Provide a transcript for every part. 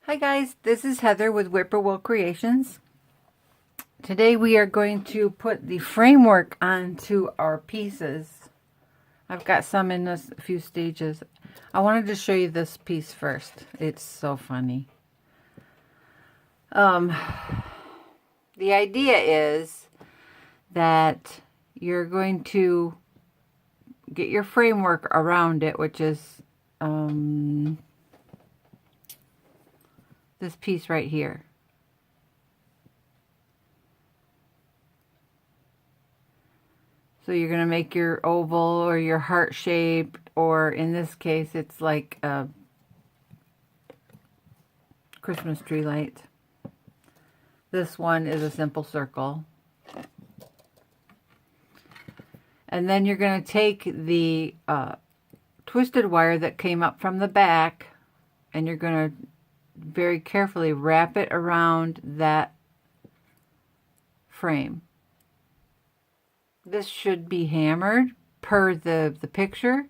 Hi guys, this is Heather with Whippoorwill Creations. Today we are going to put the framework onto our pieces. I've got some in a few stages. I wanted to show you this piece first. It's so funny. The idea is that you're going to get your framework around it, which is this piece right here. So you're going to make your oval or your heart shape, or in this case it's like a Christmas tree light. This one is a simple circle. And then you're going to take the twisted wire that came up from the back, and you're going to very carefully wrap it around that frame. This should be hammered per the picture,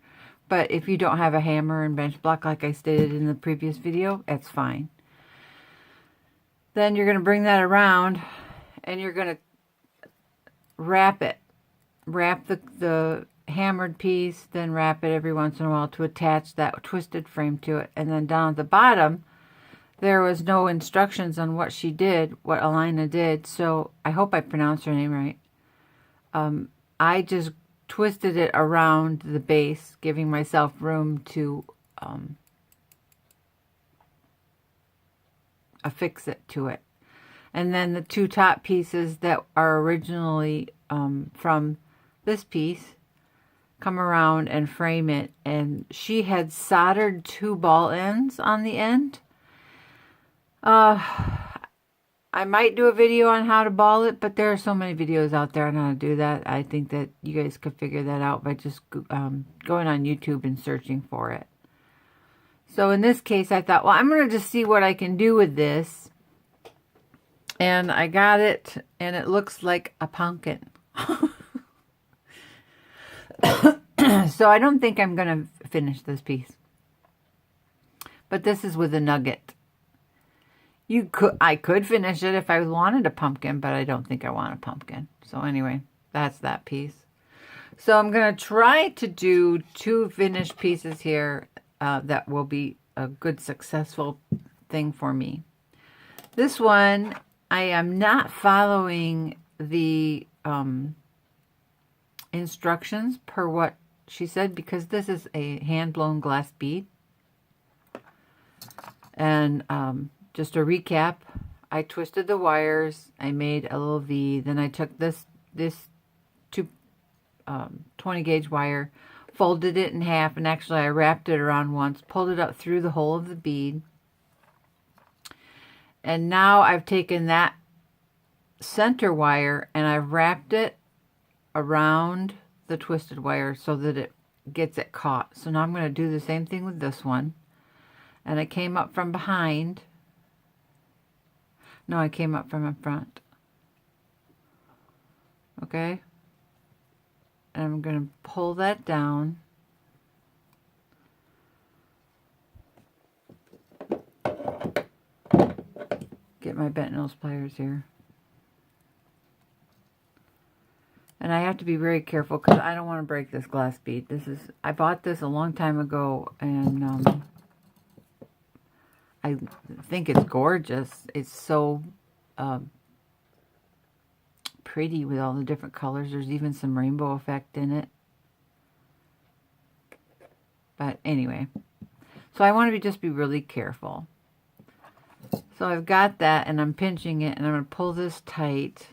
but if you don't have a hammer and bench block like I stated in the previous video, that's fine. Then you're going to bring that around and you're going to wrap it. Wrap the hammered piece, then wrap it every once in a while to attach that twisted frame to it. And then down at the bottom, there was no instructions on what she did, what Alina did, so I hope I pronounced her name right. I just twisted it around the base, giving myself room to affix it to it. And then the two top pieces that are originally from this piece come around and frame it. And she had soldered two ball ends on the end. I might do a video on how to ball it, but there are so many videos out there on how to do that. I think that you guys could figure that out by just going on YouTube and searching for it. So in this case, I thought, well, I'm going to just see what I can do with this. And I got it, and it looks like a pumpkin. So I don't think I'm going to finish this piece. But this is with a nugget. I could finish it if I wanted a pumpkin, but I don't think I want a pumpkin. So anyway, that's that piece. So I'm going to try to do two finished pieces here that will be a good, successful thing for me. This one, I am not following the instructions per what she said, because this is a hand-blown glass bead. And just a recap, I twisted the wires, I made a little V, then I took this 20 gauge wire, folded it in half, and actually I wrapped it around once, pulled it up through the hole of the bead. And now I've taken that center wire and I've wrapped it around the twisted wire so that it gets it caught. So now I'm going to do the same thing with this one. And I came up from behind. No, I came up from in front. Okay. And I'm going to pull that down. Get my bent nose pliers here. And I have to be very careful because I don't want to break this glass bead. I bought this a long time ago, and I think it's gorgeous. It's so pretty with all the different colors. There's even some rainbow effect in it. But anyway, so I want to just be really careful. So I've got that, and I'm pinching it, and I'm going to pull this tight.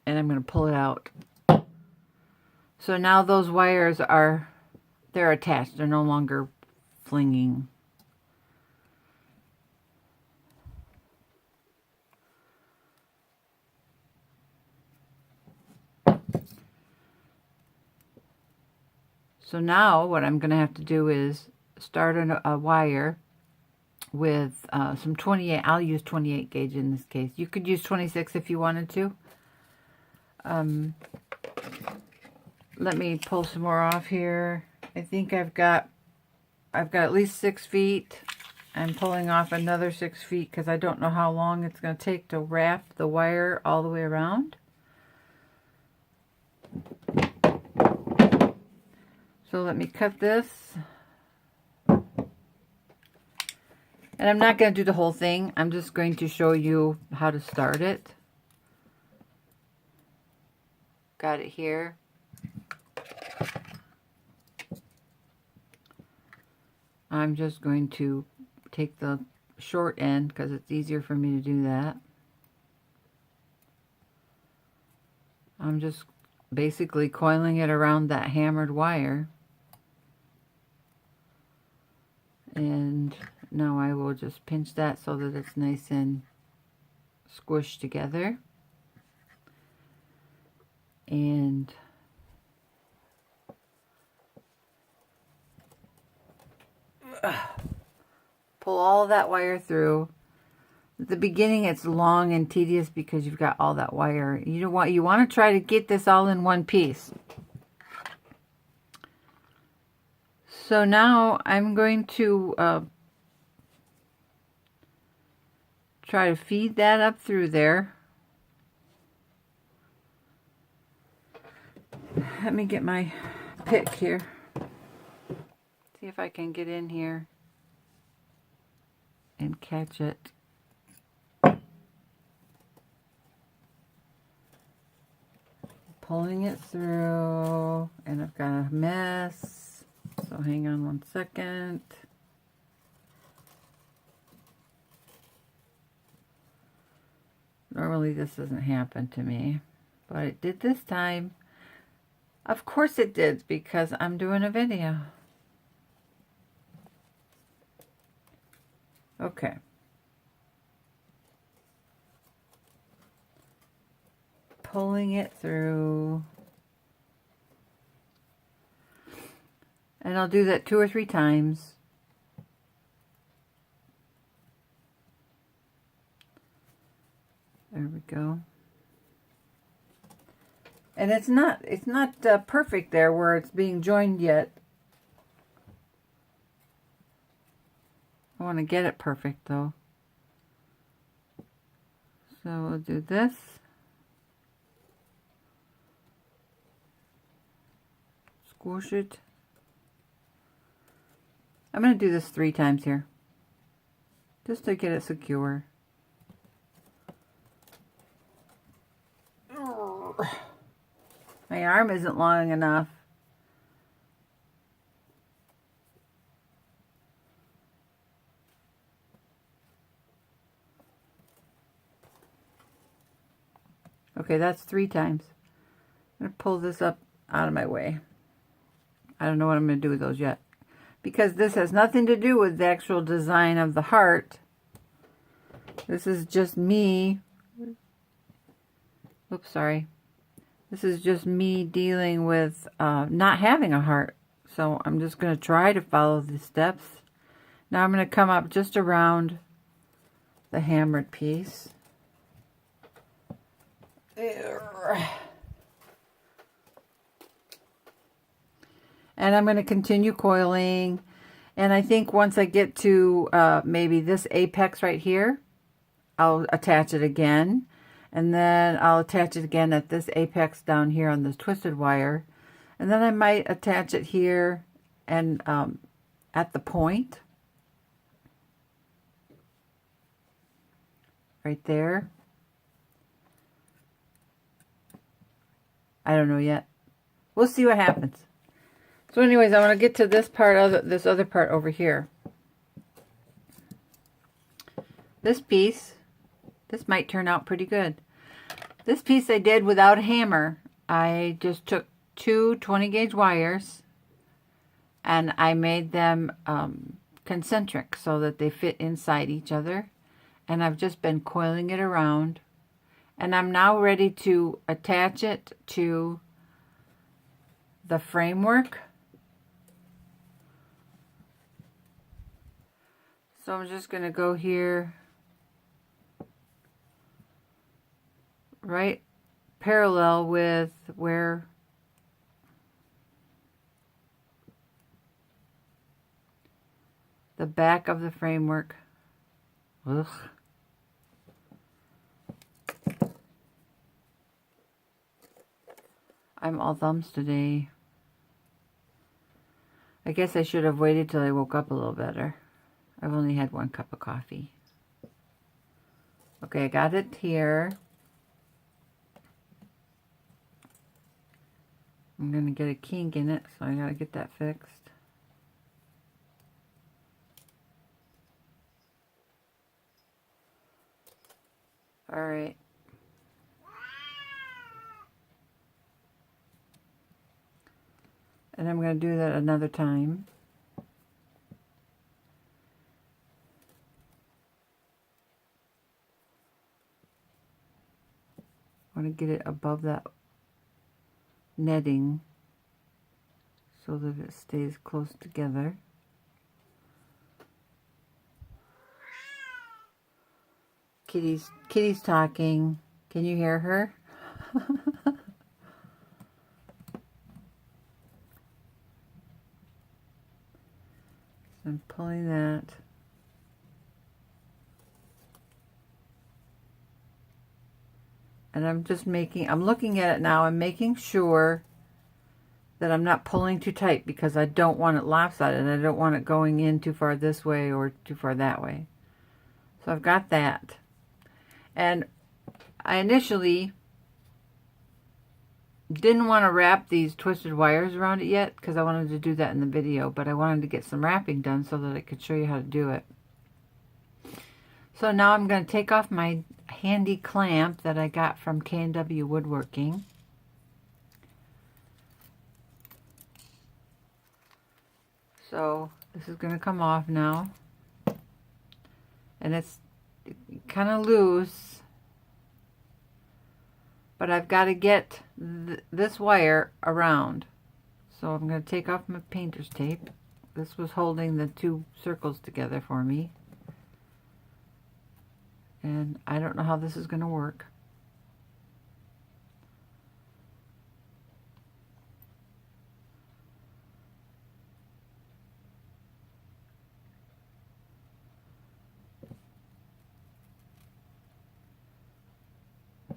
And I'm going to pull it out. So now those wires they're attached. They're no longer flinging. So now what I'm going to have to do is start a wire with some 28. I'll use 28 gauge in this case. You could use 26 if you wanted to. Let me pull some more off here. I think I've got I've got at least 6 feet. I'm pulling off another 6 feet because I don't know how long it's going to take to wrap the wire all the way around. So let me cut this. And I'm not going to do the whole thing. I'm just going to show you how to start it. Got it here. I'm just going to take the short end because it's easier for me to do that. I'm just basically coiling it around that hammered wire. And now I will just pinch that so that it's nice and squished together. And pull all that wire through. At the beginning it's long and tedious because you've got all that wire. You want to try to get this all in one piece. So now I'm going to try to feed that up through there. Let me get my pick here. See if I can get in here and catch it. Pulling it through, and I've got a mess. So hang on 1 second. Normally this doesn't happen to me, but it did this time. Of course it did, because I'm doing a video. Okay. Pulling it through. And I'll do that 2 or 3 times. There we go. And it's not perfect there where it's being joined yet. I want to get it perfect though. So we'll do this. Squish it. I'm going to do this 3 times here, just to get it secure. My arm isn't long enough. Okay, that's 3 times. I'm going to pull this up out of my way. I don't know what I'm going to do with those yet, because this has nothing to do with the actual design of the heart. This is just me. Oops, sorry. This is just me dealing with not having a heart. So I'm just going to try to follow the steps. Now I'm going to come up just around the hammered piece. And I'm going to continue coiling. And I think once I get to maybe this apex right here, I'll attach it again. And then I'll attach it again at this apex down here on this twisted wire. And then I might attach it here and at the point. Right there. I don't know yet. We'll see what happens. So anyways, I want to get to this part, this other part over here. This piece, this might turn out pretty good. This piece I did without a hammer. I just took 2 20-gauge wires and I made them concentric so that they fit inside each other. And I've just been coiling it around. And I'm now ready to attach it to the framework. So I'm just going to go here, right parallel with where the back of the framework. Ugh. I'm all thumbs today. I guess I should have waited till I woke up a little better. I've only had 1 cup of coffee. Okay, I got it here. I'm going to get a kink in it, so I got to get that fixed. All right. And I'm going to do that another time. I want to get it above that netting so that it stays close together. Kitty's talking. Can you hear her? So I'm pulling that. And I'm just I'm looking at it now and making sure that I'm not pulling too tight because I don't want it lopsided and I don't want it going in too far this way or too far that way. So I've got that. And I initially didn't want to wrap these twisted wires around it yet because I wanted to do that in the video, but I wanted to get some wrapping done so that I could show you how to do it. So now I'm going to take off my handy clamp that I got from K&W Woodworking. So this is going to come off now. And it's kind of loose. But I've got to get this wire around. So I'm going to take off my painter's tape. This was holding the 2 circles together for me. And I don't know how this is going to work.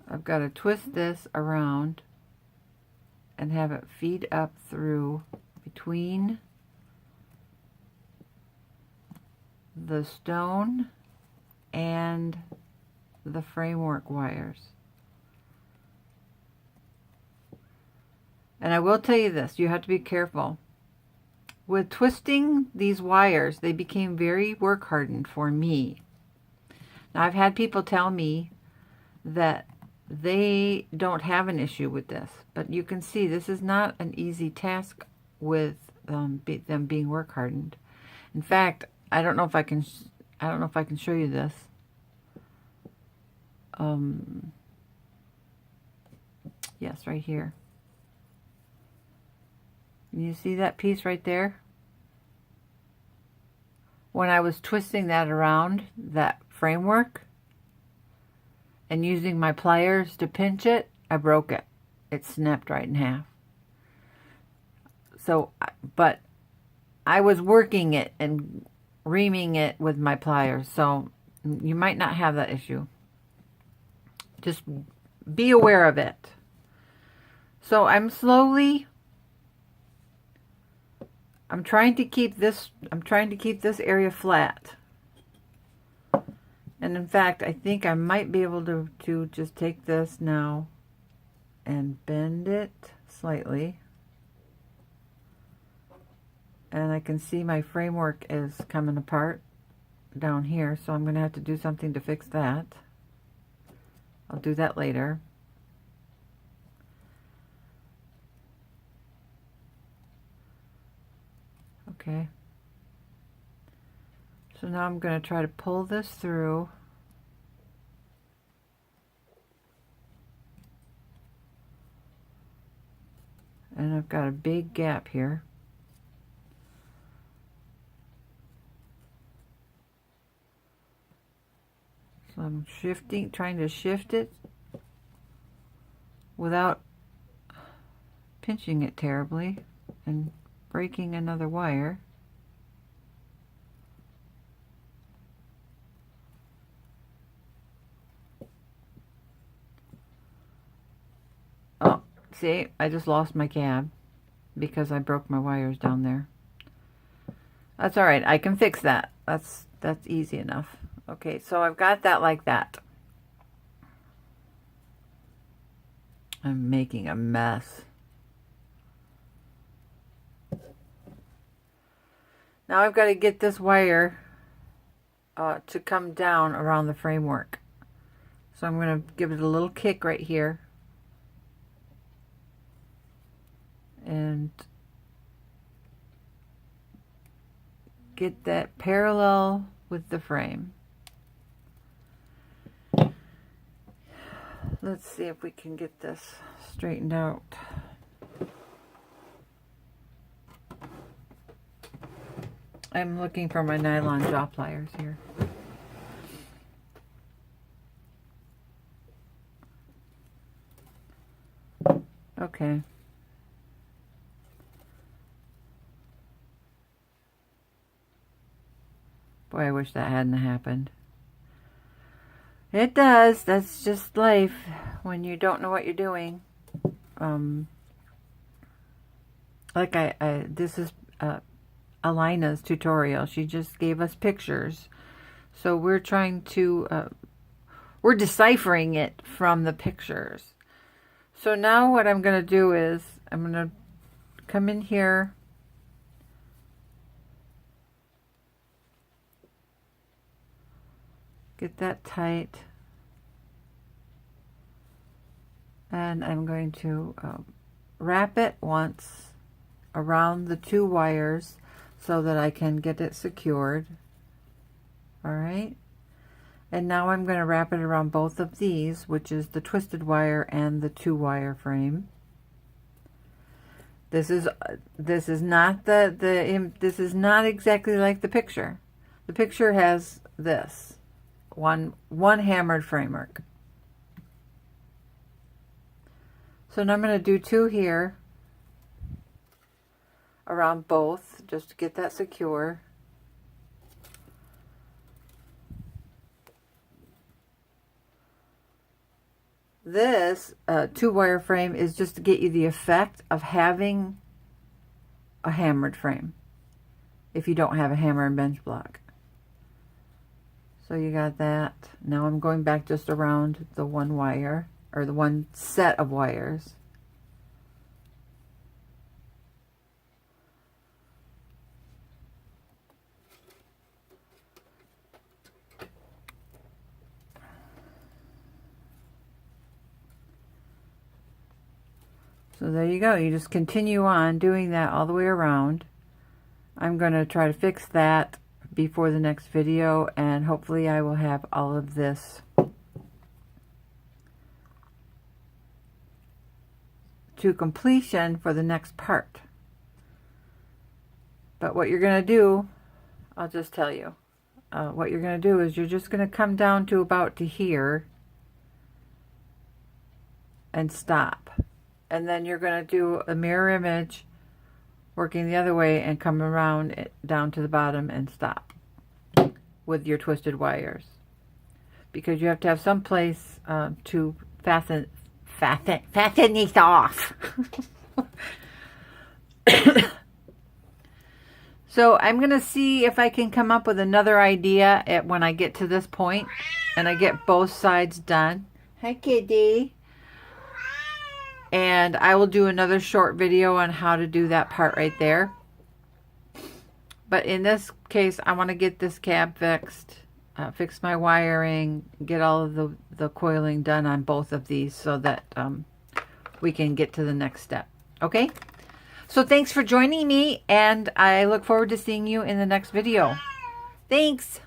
I've got to twist this around and have it feed up through between the stone and the framework wires. And I will tell you this, you have to be careful. With twisting these wires, they became very work hardened for me. Now I've had people tell me that they don't have an issue with this, but you can see this is not an easy task with them being work hardened. In fact, I don't know if I can show you this. Yes, right here. You see that piece right there? When I was twisting that around that framework and using my pliers to pinch it, I broke it. It snapped right in half. So, but I was working it and reaming it with my pliers, so you might not have that issue. Just be aware of it. So I'm trying to keep this area flat. And in fact, I think I might be able to just take this now and bend it slightly. And I can see my framework is coming apart down here, so I'm going to have to do something to fix that. I'll do that later. Okay. So now I'm going to try to pull this through. And I've got a big gap here. So I'm trying to shift it without pinching it terribly and breaking another wire. See, I just lost my cab because I broke my wires down there. That's all right. I can fix that. That's easy enough. Okay, so I've got that like that. I'm making a mess. Now I've got to get this wire to come down around the framework. So I'm going to give it a little kick right here. And get that parallel with the frame. Let's see if we can get this straightened out. I'm looking for my nylon jaw pliers here. Okay. Boy, I wish that hadn't happened. It does. That's just life when you don't know what you're doing. Like this is Alina's tutorial. She just gave us pictures. So we're trying to, we're deciphering it from the pictures. So now what I'm going to do is I'm going to come in here. Get that tight. And I'm going to wrap it once around the two wires so that I can get it secured. All right. And now I'm going to wrap it around both of these, which is the twisted wire and the 2-wire frame. This is not this is not exactly like the picture. The picture has this one hammered framework. So now I'm going to do 2 here around both just to get that secure. This 2-wire frame is just to get you the effect of having a hammered frame if you don't have a hammer and bench block. So you got that. Now I'm going back just around the 1 wire, or the 1 set of wires. So there you go. You just continue on doing that all the way around. I'm going to try to fix that before the next video, and hopefully I will have all of this to completion for the next part. But what you're going to do, I'll just tell you, what you're going to do is you're just going to come down to about to here and stop. And then you're going to do a mirror image working the other way and come around it down to the bottom and stop with your twisted wires, because you have to have some place to fasten these off. So I'm going to see if I can come up with another idea when I get to this point and I get both sides done. Hi, kitty. And I will do another short video on how to do that part right there. But in this case, I want to get this cab fixed, fix my wiring, get all of the coiling done on both of these so that we can get to the next step. Okay? So thanks for joining me, and I look forward to seeing you in the next video. Thanks!